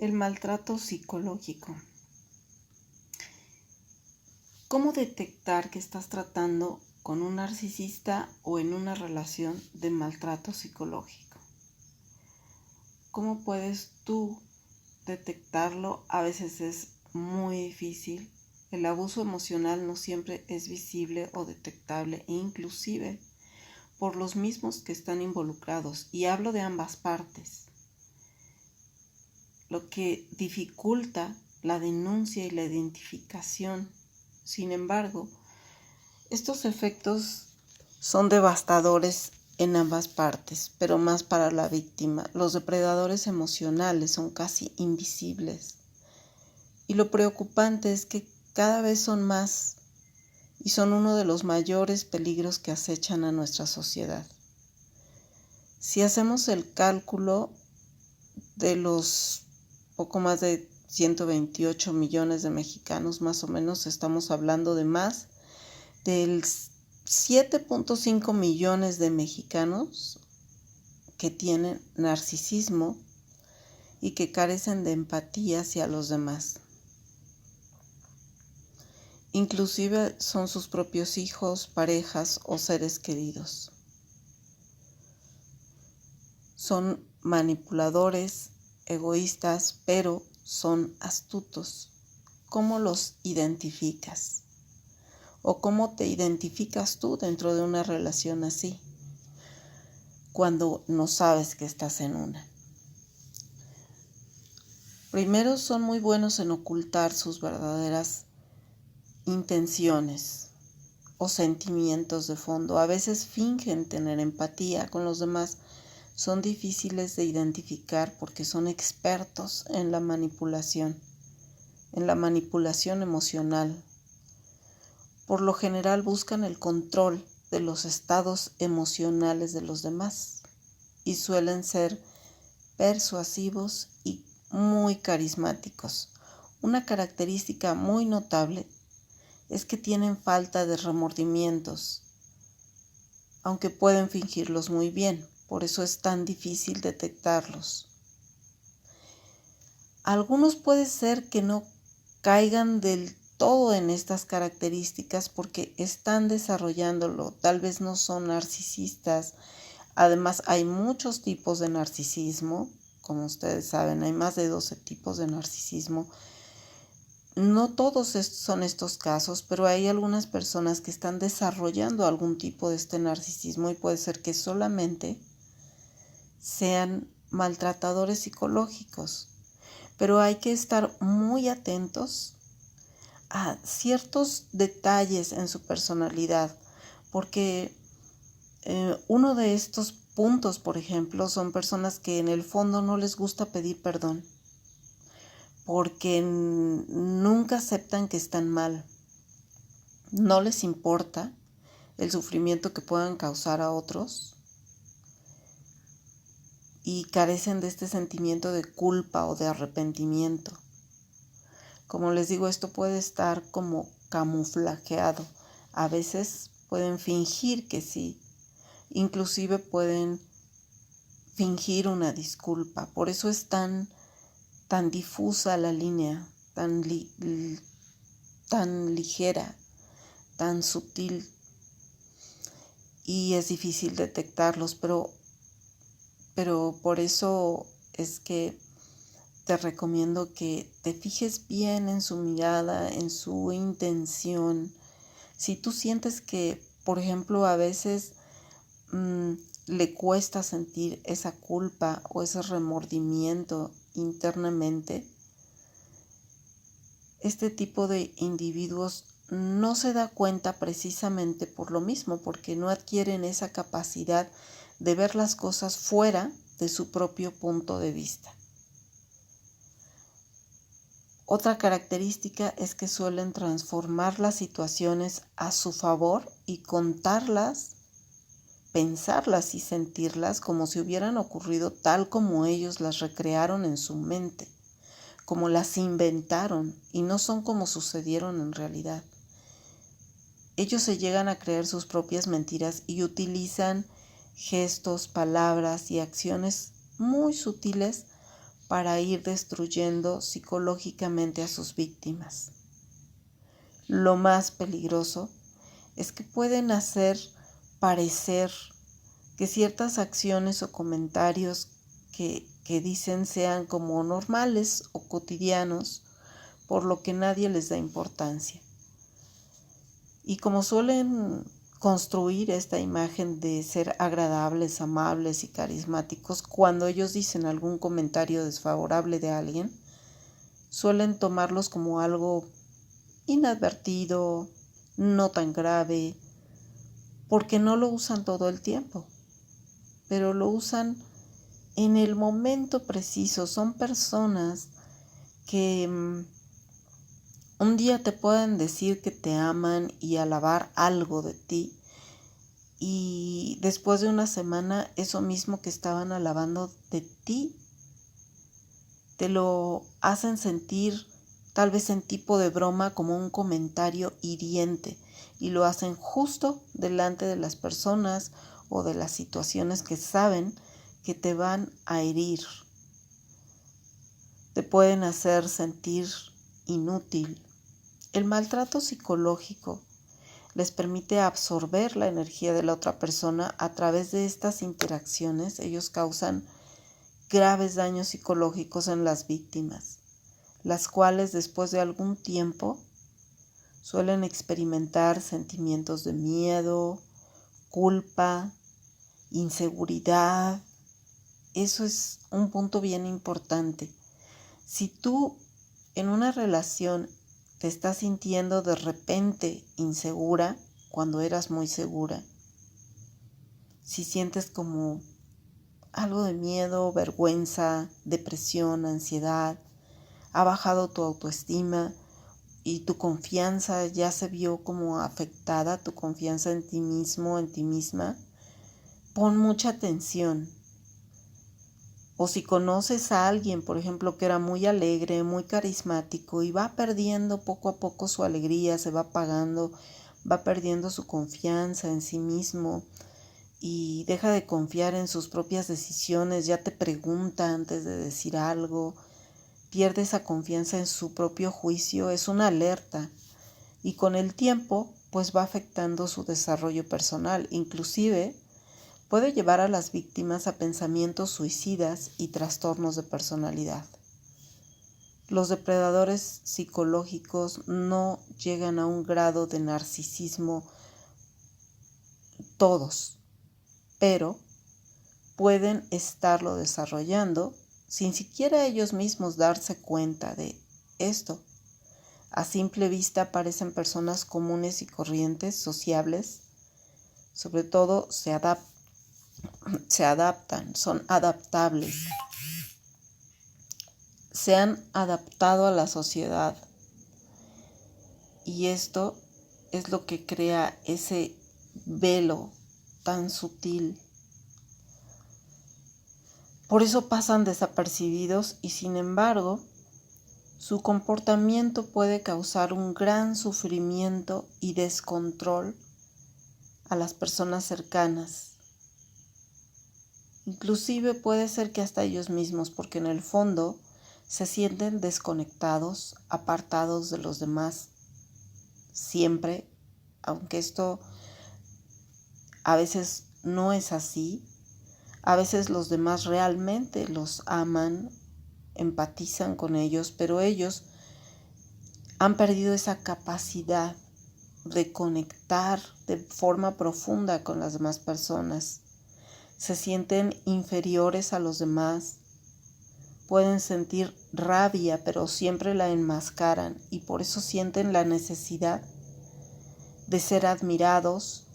El maltrato psicológico. ¿Cómo detectar que estás tratando con un narcisista o en una relación de maltrato psicológico? ¿Cómo puedes tú detectarlo? A veces es muy difícil. El abuso emocional no siempre es visible o detectable, inclusive por los mismos que están involucrados. Y hablo de ambas partes, lo que dificulta la denuncia y la identificación. Sin embargo, estos efectos son devastadores en ambas partes, pero más para la víctima. Los depredadores emocionales son casi invisibles. Y lo preocupante es que cada vez son más y son uno de los mayores peligros que acechan a nuestra sociedad. Si hacemos el cálculo de los poco más de 128 millones de mexicanos, más o menos, estamos hablando de más del 7.5 millones de mexicanos que tienen narcisismo y que carecen de empatía hacia los demás. Inclusive son sus propios hijos, parejas o seres queridos. Son manipuladores, egoístas, pero son astutos. ¿Cómo los identificas? ¿O cómo te identificas tú dentro de una relación así, cuando no sabes que estás en una? Primero, son muy buenos en ocultar sus verdaderas intenciones o sentimientos de fondo. A veces fingen tener empatía con los demás. Son difíciles de identificar porque son expertos en la manipulación emocional. Por lo general buscan el control de los estados emocionales de los demás y suelen ser persuasivos y muy carismáticos. Una característica muy notable es que tienen falta de remordimientos, aunque pueden fingirlos muy bien. Por eso es tan difícil detectarlos. Algunos puede ser que no caigan del todo en estas características porque están desarrollándolo. Tal vez no son narcisistas. Además, hay muchos tipos de narcisismo. Como ustedes saben, hay más de 12 tipos de narcisismo. No todos son estos casos, pero hay algunas personas que están desarrollando algún tipo de este narcisismo y puede ser que solamente sean maltratadores psicológicos. Pero hay que estar muy atentos a ciertos detalles en su personalidad, porque uno de estos puntos, por ejemplo, son personas que en el fondo no les gusta pedir perdón, porque nunca aceptan que están mal. No les importa el sufrimiento que puedan causar a otros y carecen de este sentimiento de culpa o de arrepentimiento. Como les digo, esto puede estar como camuflajeado. A veces pueden fingir que sí, inclusive pueden fingir una disculpa. Por eso es tan difusa la línea, tan ligera, tan sutil, y es difícil detectarlos, pero por eso es que te recomiendo que te fijes bien en su mirada, en su intención. Si tú sientes que, por ejemplo, a veces le cuesta sentir esa culpa o ese remordimiento internamente, este tipo de individuos no se da cuenta precisamente por lo mismo, porque no adquieren esa capacidad de ver las cosas fuera de su propio punto de vista. Otra característica es que suelen transformar las situaciones a su favor y contarlas, pensarlas y sentirlas como si hubieran ocurrido tal como ellos las recrearon en su mente, como las inventaron y no son como sucedieron en realidad. Ellos se llegan a creer sus propias mentiras y utilizan gestos, palabras y acciones muy sutiles para ir destruyendo psicológicamente a sus víctimas. Lo más peligroso es que pueden hacer parecer que ciertas acciones o comentarios que dicen sean como normales o cotidianos, por lo que nadie les da importancia. Y como suelen construir esta imagen de ser agradables, amables y carismáticos, cuando ellos dicen algún comentario desfavorable de alguien, suelen tomarlos como algo inadvertido, no tan grave, porque no lo usan todo el tiempo, pero lo usan en el momento preciso. Son personas que un día te pueden decir que te aman y alabar algo de ti, y después de una semana eso mismo que estaban alabando de ti te lo hacen sentir, tal vez en tipo de broma, como un comentario hiriente, y lo hacen justo delante de las personas o de las situaciones que saben que te van a herir. Te pueden hacer sentir inútil. El maltrato psicológico les permite absorber la energía de la otra persona. A través de estas interacciones, ellos causan graves daños psicológicos en las víctimas, las cuales después de algún tiempo suelen experimentar sentimientos de miedo, culpa, inseguridad. Eso es un punto bien importante. Si tú en una relación te estás sintiendo de repente insegura cuando eras muy segura, si sientes como algo de miedo, vergüenza, depresión, ansiedad, ha bajado tu autoestima y tu confianza ya se vio como afectada, tu confianza en ti mismo, en ti misma, pon mucha atención. O si conoces a alguien, por ejemplo, que era muy alegre, muy carismático y va perdiendo poco a poco su alegría, se va apagando, va perdiendo su confianza en sí mismo y deja de confiar en sus propias decisiones, ya te pregunta antes de decir algo, pierde esa confianza en su propio juicio, es una alerta. Y con el tiempo, pues va afectando su desarrollo personal, inclusive puede llevar a las víctimas a pensamientos suicidas y trastornos de personalidad. Los depredadores psicológicos no llegan a un grado de narcisismo todos, pero pueden estarlo desarrollando sin siquiera ellos mismos darse cuenta de esto. A simple vista parecen personas comunes y corrientes, sociables, sobre todo se adaptan, son adaptables, se han adaptado a la sociedad y esto es lo que crea ese velo tan sutil. Por eso pasan desapercibidos y sin embargo su comportamiento puede causar un gran sufrimiento y descontrol a las personas cercanas. Inclusive puede ser que hasta ellos mismos, porque en el fondo se sienten desconectados, apartados de los demás, siempre, aunque esto a veces no es así. A veces los demás realmente los aman, empatizan con ellos, pero ellos han perdido esa capacidad de conectar de forma profunda con las demás personas. Se sienten inferiores a los demás, pueden sentir rabia, pero siempre la enmascaran y por eso sienten la necesidad de ser admirados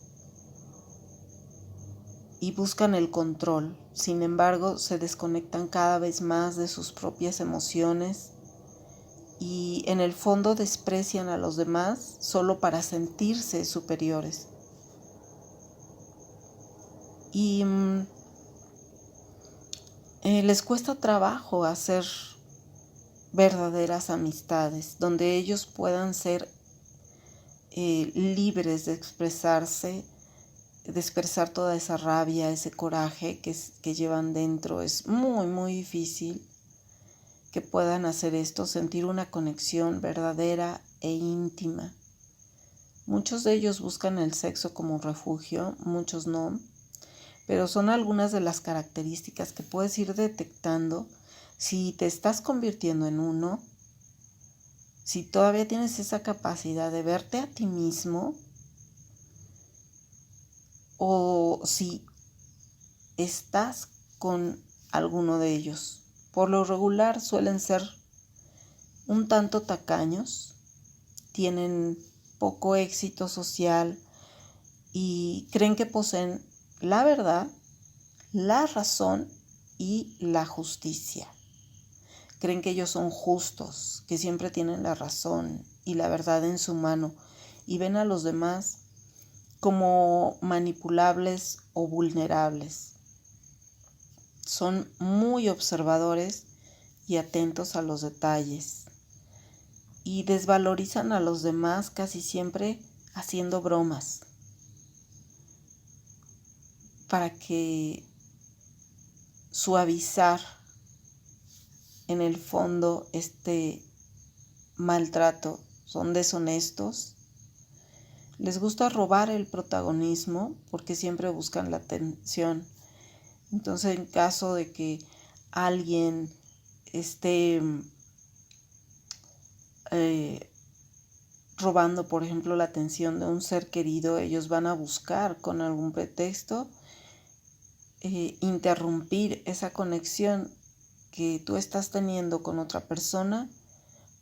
y buscan el control. Sin embargo, se desconectan cada vez más de sus propias emociones y en el fondo desprecian a los demás solo para sentirse superiores. Y les cuesta trabajo hacer verdaderas amistades donde ellos puedan ser libres de expresarse, de expresar toda esa rabia, ese coraje que llevan dentro. Es muy, muy difícil. que puedan hacer esto, sentir una conexión verdadera e íntima. Muchos de ellos buscan el sexo como refugio, muchos no, pero son algunas de las características que puedes ir detectando si te estás convirtiendo en uno, si todavía tienes esa capacidad de verte a ti mismo o si estás con alguno de ellos. Por lo regular suelen ser un tanto tacaños, tienen poco éxito social y creen que poseen la verdad, la razón y la justicia. Creen que ellos son justos, que siempre tienen la razón y la verdad en su mano y ven a los demás como manipulables o vulnerables. Son muy observadores y atentos a los detalles y desvalorizan a los demás casi siempre haciendo bromas para que suavizar en el fondo este maltrato. Son deshonestos, les gusta robar el protagonismo porque siempre buscan la atención. Entonces, en caso de que alguien esté robando, por ejemplo, la atención de un ser querido, ellos van a buscar con algún pretexto interrumpir esa conexión que tú estás teniendo con otra persona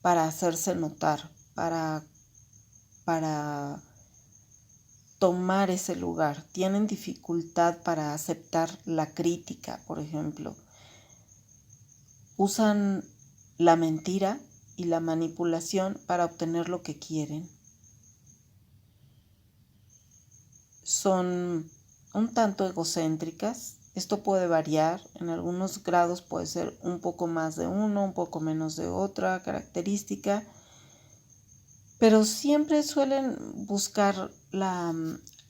para hacerse notar, para tomar ese lugar. Tienen dificultad para aceptar la crítica, por ejemplo. Usan la mentira y la manipulación para obtener lo que quieren. Son un tanto egocéntricas. Esto puede variar, en algunos grados puede ser un poco más de uno, un poco menos de otra característica, pero siempre suelen buscar la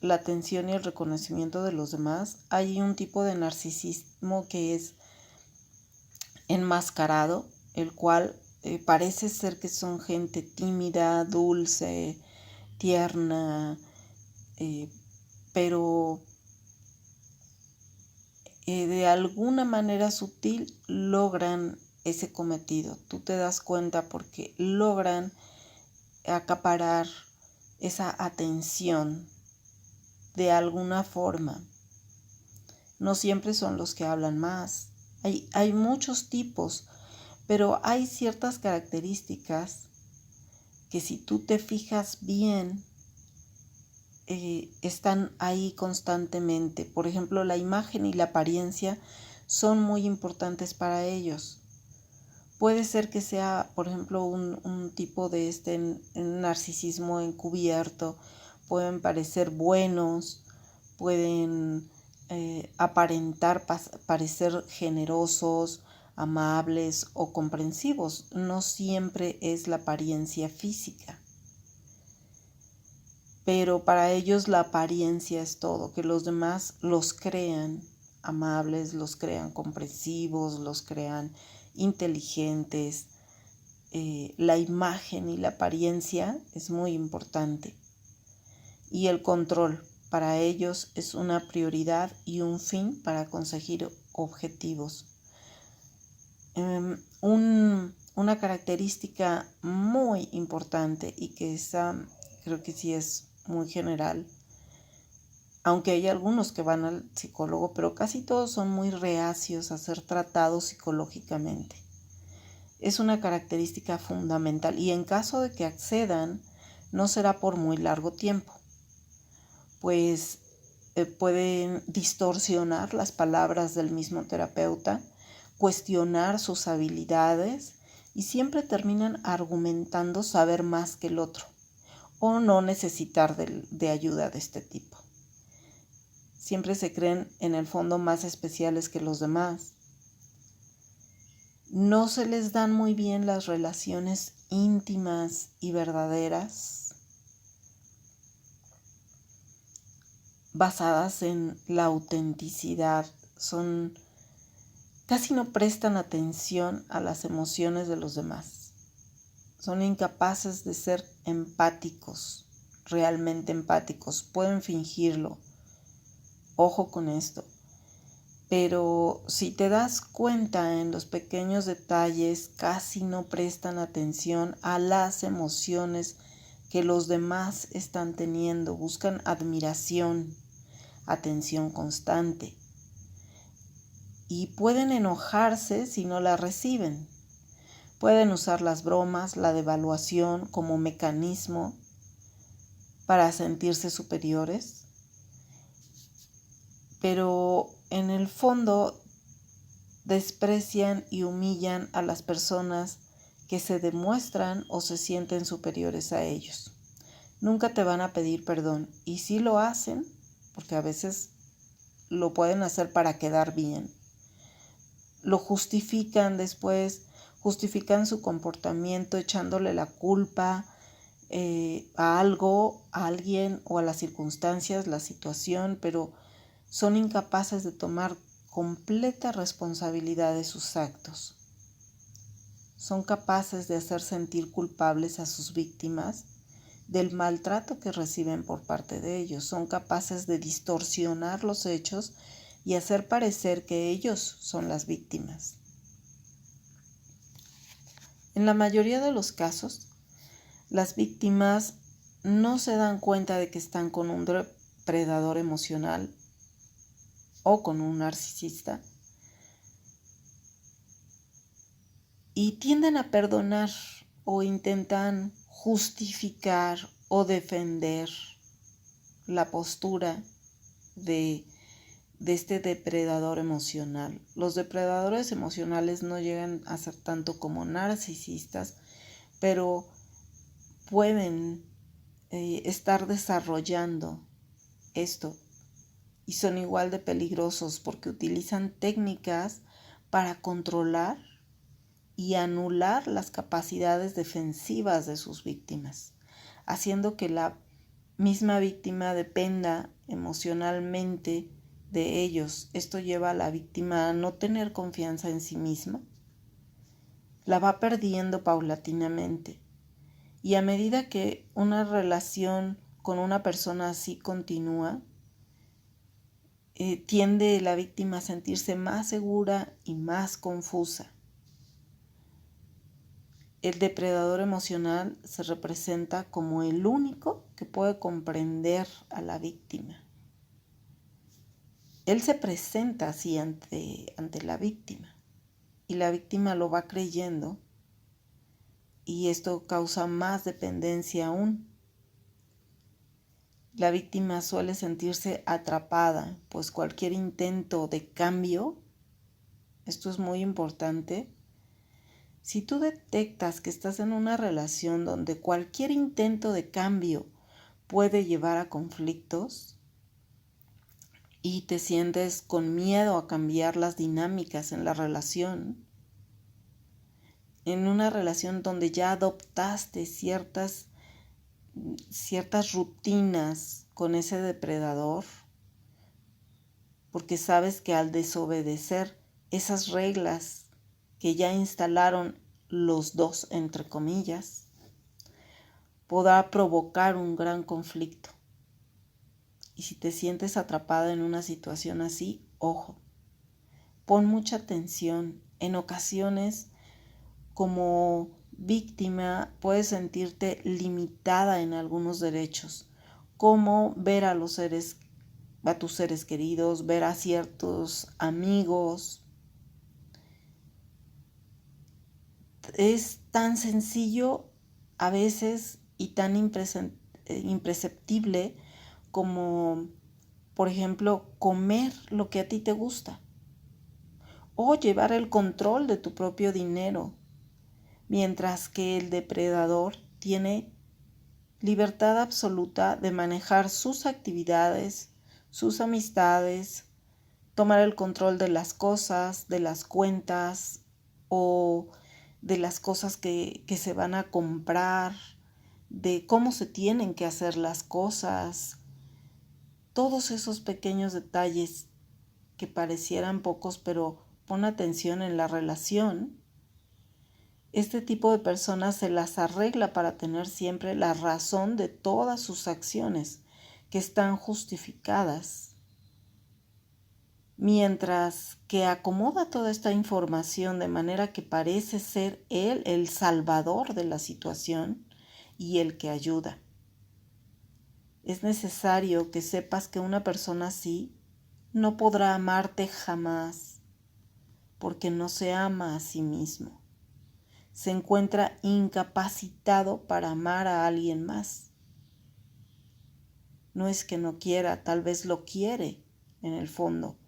atención y el reconocimiento de los demás. Hay un tipo de narcisismo que es enmascarado, el cual parece ser que son gente tímida, dulce, tierna, pero de alguna manera sutil logran ese cometido. Tú te das cuenta porque logran acaparar esa atención de alguna forma. No siempre son los que hablan más. Hay muchos tipos, pero hay ciertas características que si tú te fijas bien, están ahí constantemente. Por ejemplo, la imagen y la apariencia son muy importantes para ellos. Puede ser que sea, por ejemplo, un tipo de narcisismo encubierto. Pueden parecer buenos, pueden aparentar parecer generosos, amables o comprensivos. No siempre es la apariencia física. Pero para ellos la apariencia es todo, que los demás los crean amables, los crean comprensivos, los crean inteligentes. La imagen y la apariencia es muy importante. Y el control para ellos es una prioridad y un fin para conseguir objetivos. Una característica muy importante y que creo que sí es muy general, aunque hay algunos que van al psicólogo, pero casi todos son muy reacios a ser tratados psicológicamente. Es una característica fundamental y en caso de que accedan, no será por muy largo tiempo, pues pueden distorsionar las palabras del mismo terapeuta, cuestionar sus habilidades y siempre terminan argumentando saber más que el otro o no necesitar de ayuda de este tipo. Siempre se creen en el fondo más especiales que los demás. No se les dan muy bien las relaciones íntimas y verdaderas, basadas en la autenticidad. Son casi no prestan atención a las emociones de los demás. Son incapaces de ser empáticos, realmente empáticos. Pueden fingirlo. Ojo con esto. Pero si te das cuenta en los pequeños detalles, casi no prestan atención a las emociones que los demás están teniendo. Buscan admiración, atención constante. Y pueden enojarse si no la reciben. Pueden usar las bromas, la devaluación como mecanismo para sentirse superiores. Pero en el fondo desprecian y humillan a las personas que se demuestran o se sienten superiores a ellos. Nunca te van a pedir perdón, y si lo hacen, porque a veces lo pueden hacer para quedar bien, lo justifican después, justifican su comportamiento echándole la culpa a algo, a alguien o a las circunstancias, la situación, pero son incapaces de tomar completa responsabilidad de sus actos. Son capaces de hacer sentir culpables a sus víctimas del maltrato que reciben por parte de ellos. Son capaces de distorsionar los hechos y hacer parecer que ellos son las víctimas. En la mayoría de los casos, las víctimas no se dan cuenta de que están con un depredador emocional o con un narcisista y tienden a perdonar o intentan justificar o defender la postura de este depredador emocional. Los depredadores emocionales no llegan a ser tanto como narcisistas, pero pueden estar desarrollando esto y son igual de peligrosos porque utilizan técnicas para controlar y anular las capacidades defensivas de sus víctimas, haciendo que la misma víctima dependa emocionalmente de ellos. Esto lleva a la víctima a no tener confianza en sí misma. La va perdiendo paulatinamente. Y a medida que una relación con una persona así continúa, tiende la víctima a sentirse más segura y más confusa. El depredador emocional se representa como el único que puede comprender a la víctima. Él se presenta así ante la víctima y la víctima lo va creyendo y esto causa más dependencia aún. La víctima suele sentirse atrapada, pues cualquier intento de cambio, esto es muy importante. Si tú detectas que estás en una relación donde cualquier intento de cambio puede llevar a conflictos y te sientes con miedo a cambiar las dinámicas en la relación, en una relación donde ya adoptaste ciertas rutinas con ese depredador, porque sabes que al desobedecer esas reglas que ya instalaron los dos, entre comillas, podrá provocar un gran conflicto. Y si te sientes atrapada en una situación así, ojo, pon mucha atención. En ocasiones, como víctima, puedes sentirte limitada en algunos derechos, como ver a tus seres queridos, ver a ciertos amigos. Es tan sencillo a veces y tan imperceptible como, por ejemplo, comer lo que a ti te gusta o llevar el control de tu propio dinero, mientras que el depredador tiene libertad absoluta de manejar sus actividades, sus amistades, tomar el control de las cosas, de las cuentas o de las cosas que se van a comprar, de cómo se tienen que hacer las cosas. Todos esos pequeños detalles que parecieran pocos, pero pon atención en la relación, este tipo de personas se las arregla para tener siempre la razón de todas sus acciones que están justificadas. Mientras que acomoda toda esta información de manera que parece ser él el salvador de la situación y el que ayuda. Es necesario que sepas que una persona así no podrá amarte jamás, porque no se ama a sí mismo. Se encuentra incapacitado para amar a alguien más. No es que no quiera, tal vez lo quiere en el fondo,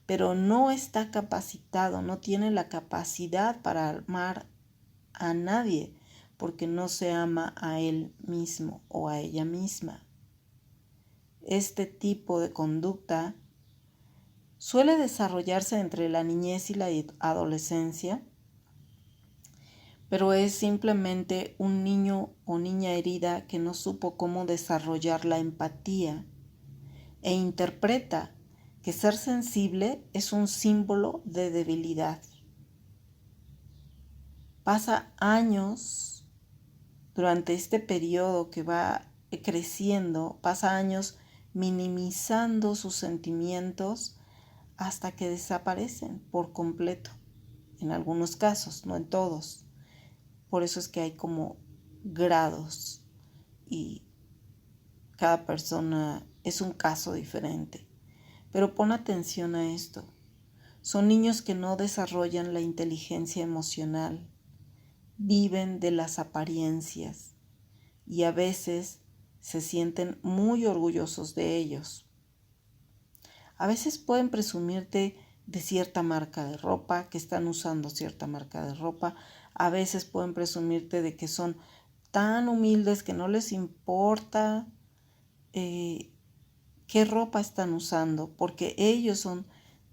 pero no está capacitado, no tiene la capacidad para amar a nadie, porque no se ama a él mismo o a ella misma. Este tipo de conducta suele desarrollarse entre la niñez y la adolescencia, pero es simplemente un niño o niña herida que no supo cómo desarrollar la empatía e interpreta que ser sensible es un símbolo de debilidad. Pasa años durante este periodo que va creciendo, pasa años minimizando sus sentimientos hasta que desaparecen por completo. En algunos casos, no en todos. Por eso es que hay como grados y cada persona es un caso diferente. Pero pon atención a esto. Son niños que no desarrollan la inteligencia emocional, viven de las apariencias y a veces se sienten muy orgullosos de ellos. A veces pueden presumirte de cierta marca de ropa, que están usando cierta marca de ropa. A veces pueden presumirte de que son tan humildes que no les importa qué ropa están usando, porque ellos son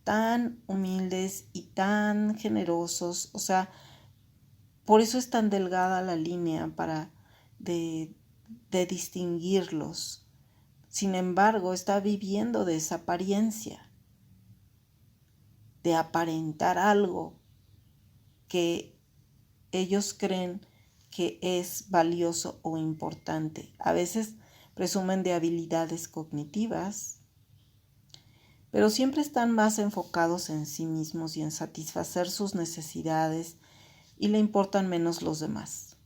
tan humildes y tan generosos. O sea, por eso es tan delgada la línea de distinguirlos. Sin embargo, está viviendo de esa apariencia, de aparentar algo que ellos creen que es valioso o importante. A veces presumen de habilidades cognitivas, pero siempre están más enfocados en sí mismos y en satisfacer sus necesidades y le importan menos los demás.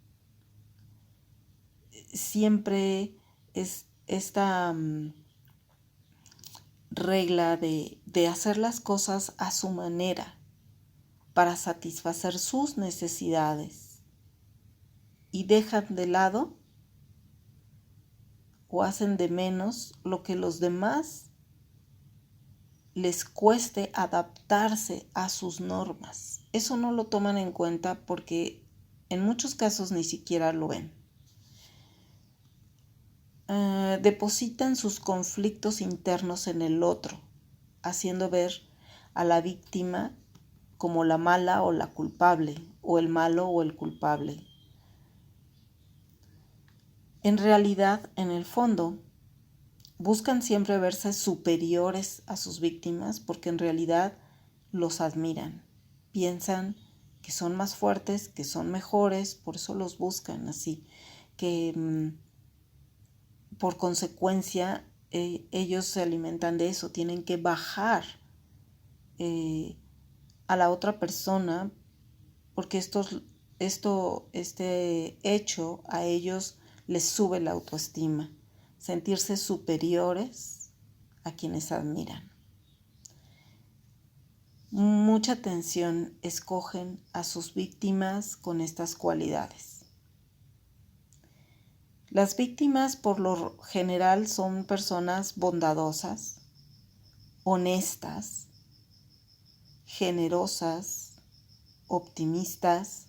Siempre es esta regla de hacer las cosas a su manera para satisfacer sus necesidades y dejan de lado o hacen de menos lo que los demás les cueste adaptarse a sus normas. Eso no lo toman en cuenta porque en muchos casos ni siquiera lo ven. Depositan sus conflictos internos en el otro, haciendo ver a la víctima como la mala o la culpable, o el malo o el culpable. En realidad, en el fondo, buscan siempre verse superiores a sus víctimas porque en realidad los admiran. Piensan que son más fuertes, que son mejores, por eso los buscan así, que por consecuencia ellos se alimentan de eso, tienen que bajar a la otra persona porque este hecho a ellos les sube la autoestima, sentirse superiores a quienes admiran. Mucha atención, escogen a sus víctimas con estas cualidades. Las víctimas por lo general son personas bondadosas, honestas, generosas, optimistas,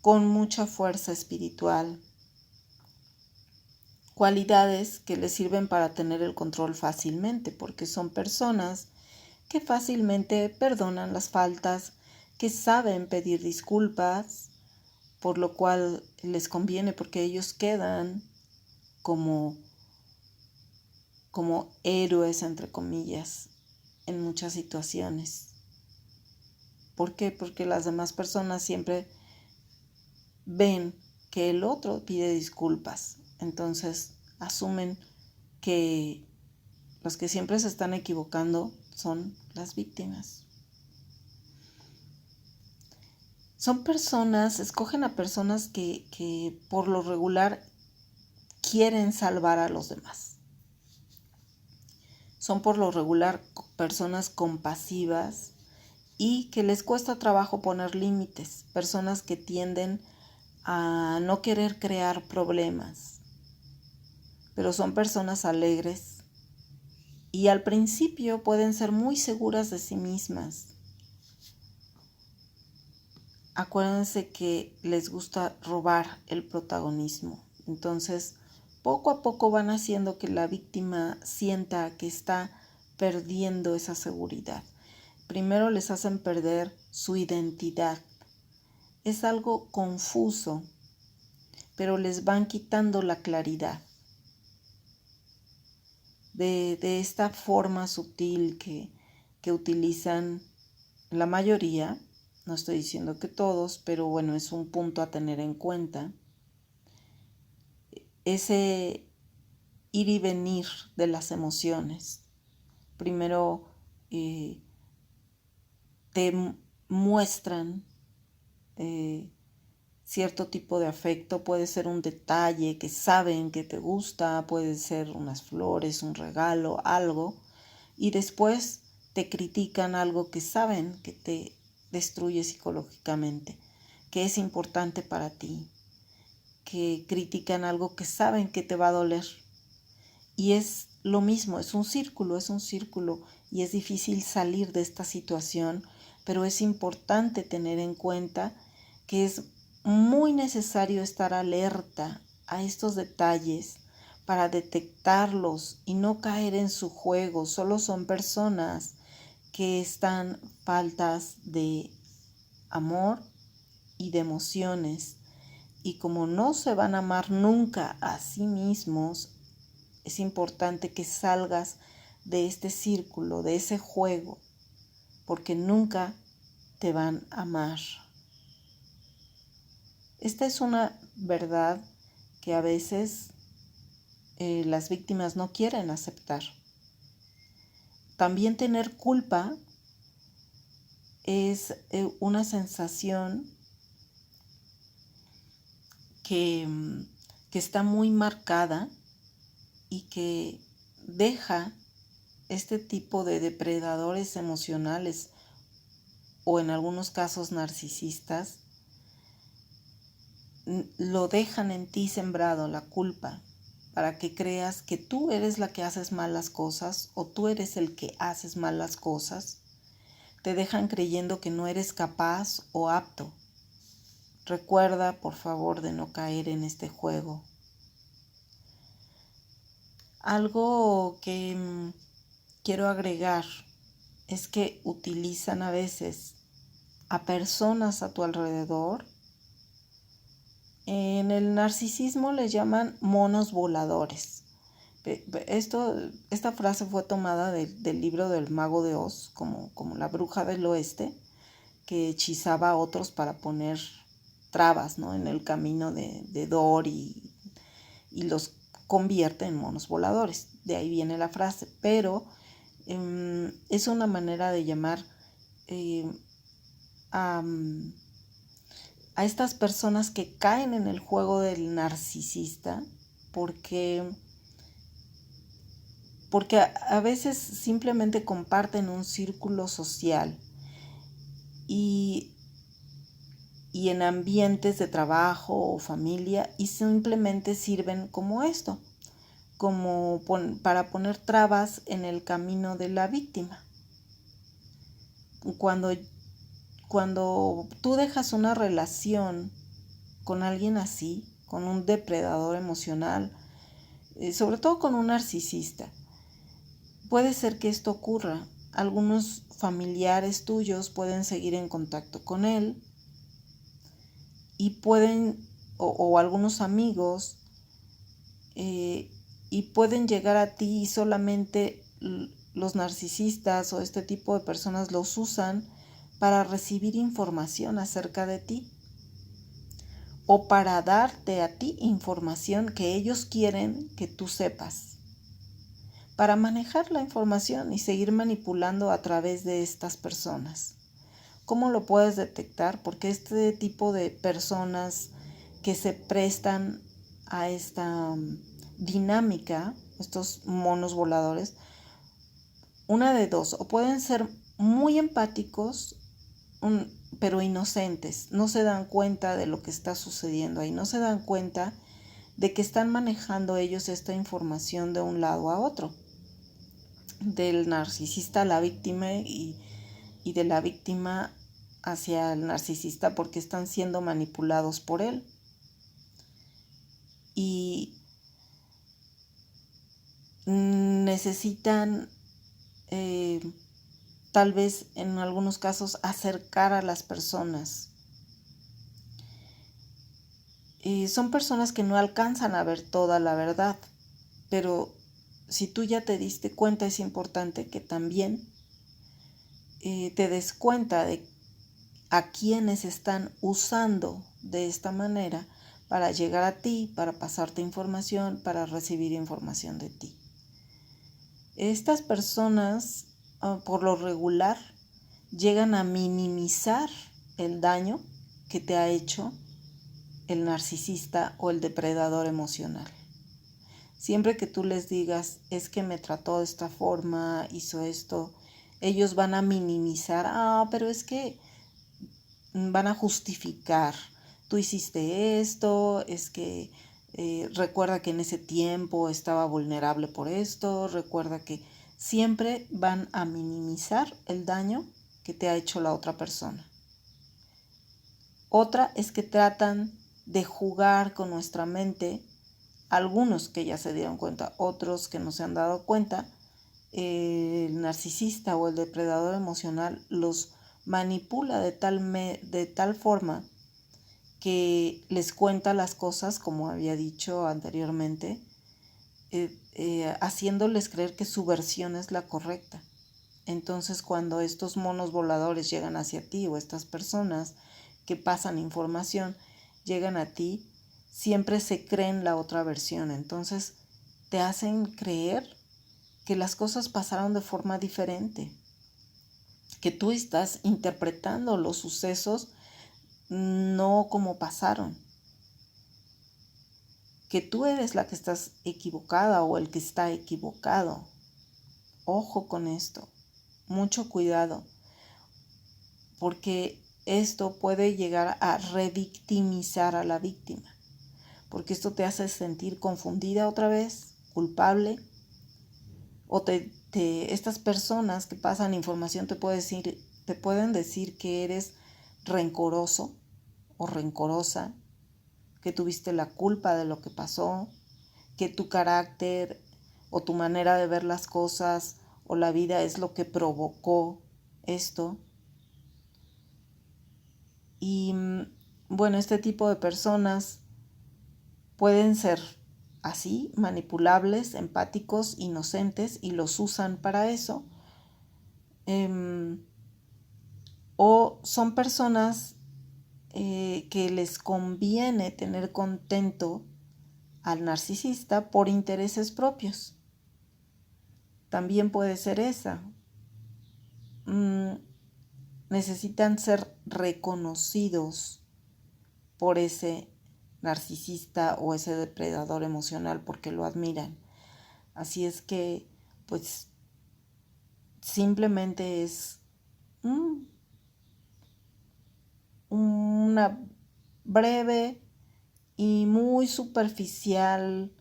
con mucha fuerza espiritual, cualidades que les sirven para tener el control fácilmente, porque son personas que fácilmente perdonan las faltas, que saben pedir disculpas, por lo cual les conviene porque ellos quedan como héroes, entre comillas, en muchas situaciones. ¿Por qué? Porque las demás personas siempre ven que el otro pide disculpas. Entonces asumen que los que siempre se están equivocando son las víctimas. Son personas, escogen a personas que por lo regular quieren salvar a los demás. Son por lo regular personas compasivas y que les cuesta trabajo poner límites. Personas que tienden a no querer crear problemas, pero son personas alegres y al principio pueden ser muy seguras de sí mismas. Acuérdense que les gusta robar el protagonismo. Entonces, poco a poco van haciendo que la víctima sienta que está perdiendo esa seguridad. Primero les hacen perder su identidad. Es algo confuso, pero les van quitando la claridad. De esta forma sutil que utilizan la mayoría, no estoy diciendo que todos, pero bueno, es un punto a tener en cuenta. Ese ir y venir de las emociones. Primero te muestran cierto tipo de afecto, puede ser un detalle que saben que te gusta, puede ser unas flores, un regalo, algo, y después te critican algo que saben que te destruye psicológicamente, que es importante para ti, que critican algo que saben que te va a doler. Y es lo mismo, es un círculo y es difícil salir de esta situación, pero es importante tener en cuenta que es muy necesario estar alerta a estos detalles para detectarlos y no caer en su juego. Solo son personas que están faltas de amor y de emociones, y como no se van a amar nunca a sí mismos, es importante que salgas de este círculo, de ese juego, porque nunca te van a amar. Esta es una verdad que a veces las víctimas no quieren aceptar. También tener culpa es una sensación que está muy marcada y que deja este tipo de depredadores emocionales o en algunos casos narcisistas, lo dejan en ti sembrado, la culpa, para que creas que tú eres la que haces mal las cosas o tú eres el que haces mal las cosas. Te dejan creyendo que no eres capaz o apto. Recuerda, por favor, de no caer en este juego. Algo que quiero agregar es que utilizan a veces a personas a tu alrededor. En el narcisismo les llaman monos voladores. Esta frase fue tomada del libro del Mago de Oz, como la bruja del oeste, que hechizaba a otros para poner trabas, ¿no?, en el camino de Dory y los convierte en monos voladores. De ahí viene la frase, pero es una manera de llamar a estas personas que caen en el juego del narcisista porque a veces simplemente comparten un círculo social y en ambientes de trabajo o familia y simplemente sirven como esto, como para poner trabas en el camino de la víctima. Cuando tú dejas una relación con alguien así, con un depredador emocional, sobre todo con un narcisista, puede ser que esto ocurra. Algunos familiares tuyos pueden seguir en contacto con él y pueden, o algunos amigos, y pueden llegar a ti y solamente los narcisistas o este tipo de personas los usan para recibir información acerca de ti o para darte a ti información que ellos quieren que tú sepas, para manejar la información y seguir manipulando a través de estas personas. ¿Cómo lo puedes detectar? Porque este tipo de personas que se prestan a esta dinámica, estos monos voladores, una de dos, o pueden ser muy empáticos, pero inocentes, no se dan cuenta de lo que está sucediendo ahí, no se dan cuenta de que están manejando ellos esta información de un lado a otro, del narcisista a la víctima y de la víctima hacia el narcisista, porque están siendo manipulados por él. Y necesitan tal vez en algunos casos acercar a las personas. Son personas que no alcanzan a ver toda la verdad, pero si tú ya te diste cuenta, es importante que también te des cuenta de a quienes están usando de esta manera para llegar a ti, para pasarte información, para recibir información de ti. Estas personas, por lo regular, llegan a minimizar el daño que te ha hecho el narcisista o el depredador emocional. Siempre que tú les digas, es que me trató de esta forma, hizo esto, ellos van a minimizar, pero es que van a justificar, tú hiciste esto, es que recuerda que en ese tiempo estaba vulnerable por esto, recuerda que siempre van a minimizar el daño que te ha hecho la otra persona. Otra es que tratan de jugar con nuestra mente, algunos que ya se dieron cuenta, otros que no se han dado cuenta. El narcisista o el depredador emocional los manipula de tal forma que les cuenta las cosas, como había dicho anteriormente, haciéndoles creer que su versión es la correcta. Entonces, cuando estos monos voladores llegan hacia ti, o estas personas que pasan información llegan a ti, siempre se creen la otra versión. Entonces, te hacen creer que las cosas pasaron de forma diferente, que tú estás interpretando los sucesos no como pasaron, que tú eres la que estás equivocada o el que está equivocado. Ojo con esto, mucho cuidado, porque esto puede llegar a revictimizar a la víctima, porque esto te hace sentir confundida otra vez, culpable, o estas personas que pasan información te pueden decir que eres rencoroso o rencorosa, que tuviste la culpa de lo que pasó, que tu carácter o tu manera de ver las cosas o la vida es lo que provocó esto. Y bueno, este tipo de personas pueden ser así, manipulables, empáticos, inocentes, y los usan para eso. O son personas que les conviene tener contento al narcisista por intereses propios. También puede ser esa. Necesitan ser reconocidos por ese narcisista o ese depredador emocional porque lo admiran. Así es que, pues, simplemente es una breve y muy superficial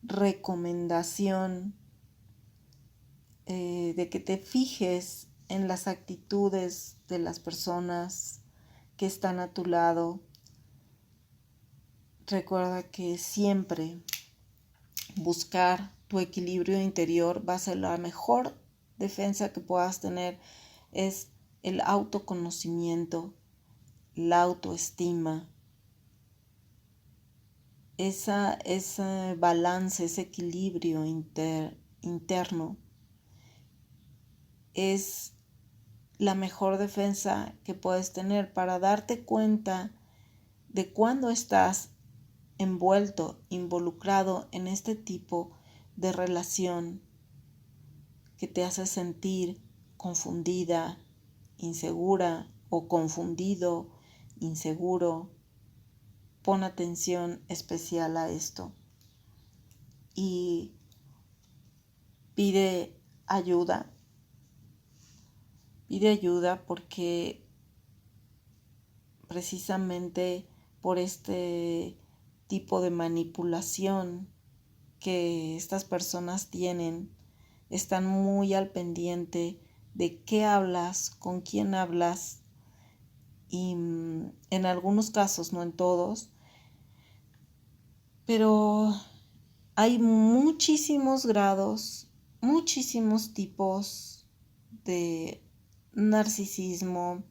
recomendación de que te fijes en las actitudes de las personas que están a tu lado. Recuerda que siempre buscar tu equilibrio interior va a ser la mejor defensa que puedas tener. Es el autoconocimiento, la autoestima, ese balance, ese equilibrio interno es la mejor defensa que puedes tener para darte cuenta de cuándo estás envuelto, involucrado en este tipo de relación que te hace sentir confundida, insegura o confundido, inseguro. Pon atención especial a esto y pide ayuda. Pide ayuda porque precisamente por este tipo de manipulación que estas personas tienen, están muy al pendiente de qué hablas, con quién hablas y en algunos casos, no en todos, pero hay muchísimos grados, muchísimos tipos de narcisismo,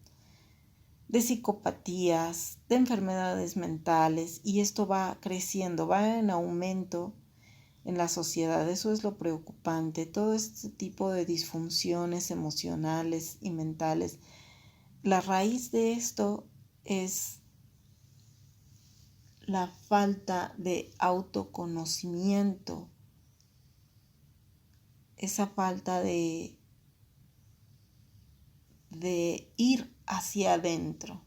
de psicopatías, de enfermedades mentales, y esto va creciendo, va en aumento en la sociedad. Eso es lo preocupante. Todo este tipo de disfunciones emocionales y mentales, la raíz de esto es la falta de autoconocimiento, esa falta de ir hacia adentro,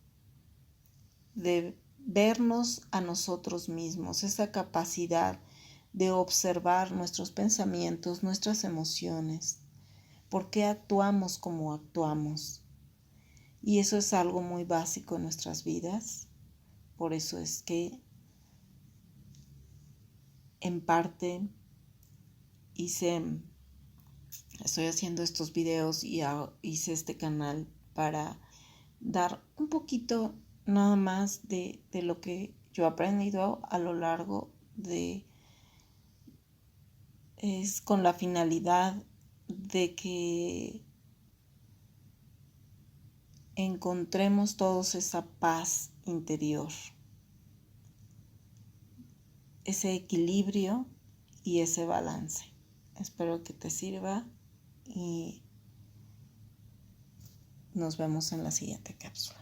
de vernos a nosotros mismos, esa capacidad de observar nuestros pensamientos, nuestras emociones, por qué actuamos como actuamos. Y eso es algo muy básico en nuestras vidas. Por eso es que en parte estoy haciendo estos videos y hice este canal para dar un poquito nada más de lo que yo he aprendido a lo largo de, es con la finalidad de que encontremos todos esa paz interior, ese equilibrio y ese balance. Espero que te sirva y nos vemos en la siguiente cápsula.